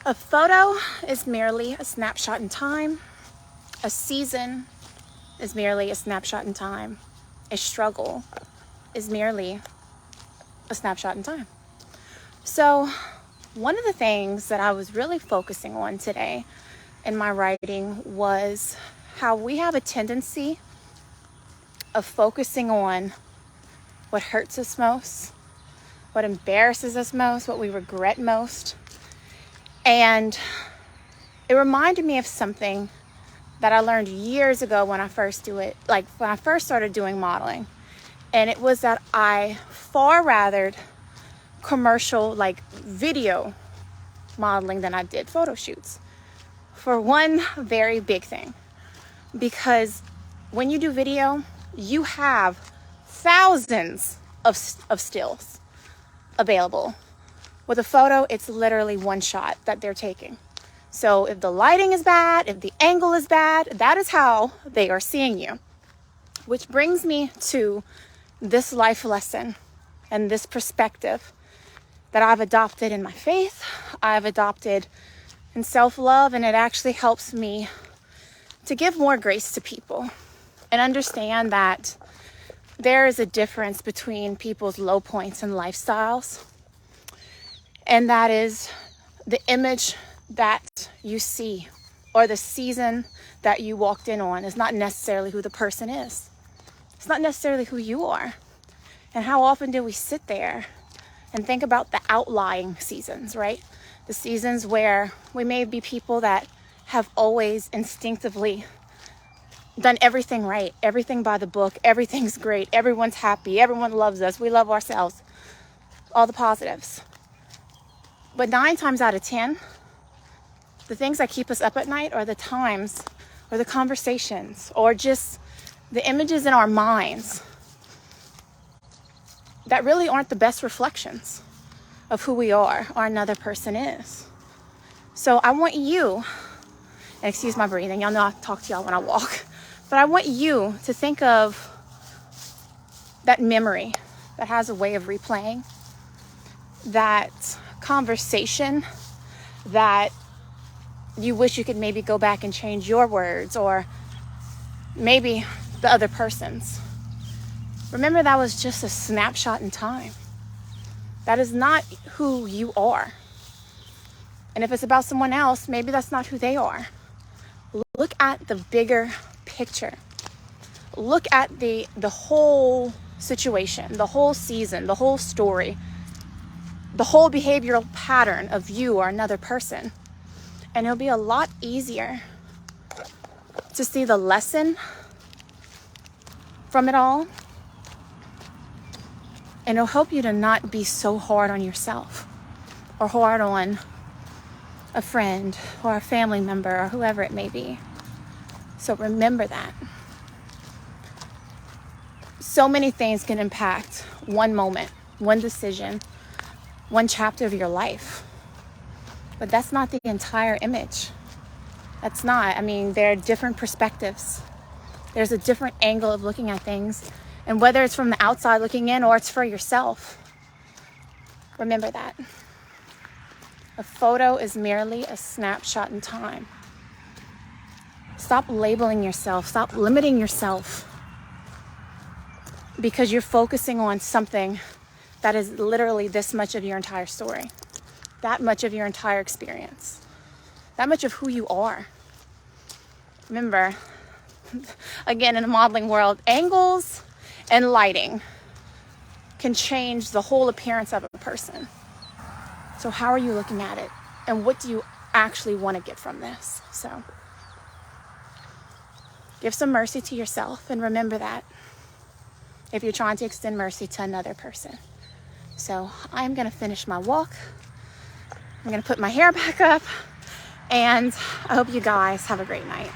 A photo is merely a snapshot in time. A season is merely a snapshot in time. A struggle is merely a snapshot in time. So one of the things that I was really focusing on today in my writing was how we have a tendency of focusing on what hurts us most, what embarrasses us most, what we regret most. And it reminded me of something that I learned years ago when I first started doing modeling. And it was that I far rathered commercial, video modeling than I did photo shoots. For one very big thing, because when you do video, you have thousands of stills available. With a photo, it's literally one shot that they're taking. So if the lighting is bad, if the angle is bad, that is how they are seeing you. Which brings me to this life lesson and this perspective that I've adopted in my faith, I've adopted in self-love, and it actually helps me to give more grace to people and understand that there is a difference between people's low points and lifestyles. And that is the image that you see or the season that you walked in on is not necessarily who the person is. It's not necessarily who you are. And how often do we sit there and think about the outlying seasons, right? The seasons where we may be people that have always instinctively done everything right, everything by the book, everything's great, everyone's happy, everyone loves us, we love ourselves, all the positives. But 9 times out of 10, the things that keep us up at night are the times or the conversations or just the images in our minds that really aren't the best reflections of who we are or another person is. So I want you, and excuse my breathing, y'all know I talk to y'all when I walk, but I want you to think of that memory that has a way of replaying, that conversation that you wish you could maybe go back and change your words or maybe the other person's. Remember, that was just a snapshot in time. That is not who you are. And if it's about someone else, maybe that's not who they are. Look at the bigger picture. Look at the whole situation, the whole season, the whole story, the whole behavioral pattern of you or another person. And it'll be a lot easier to see the lesson from it all. And it'll help you to not be so hard on yourself or hard on a friend or a family member or whoever it may be. So remember that. So many things can impact one moment, one decision, one chapter of your life. But that's not the entire image. That's not. There are different perspectives. There's a different angle of looking at things. And whether it's from the outside looking in or it's for yourself, remember that. A photo is merely a snapshot in time. Stop labeling yourself. Stop limiting yourself because you're focusing on something that is literally this much of your entire story, that much of your entire experience, that much of who you are. Remember, again, in the modeling world, angles and lighting can change the whole appearance of a person. So how are you looking at it? And what do you actually want to get from this? So give some mercy to yourself and remember that if you're trying to extend mercy to another person. So I'm going to finish my walk. I'm going to put my hair back up and I hope you guys have a great night.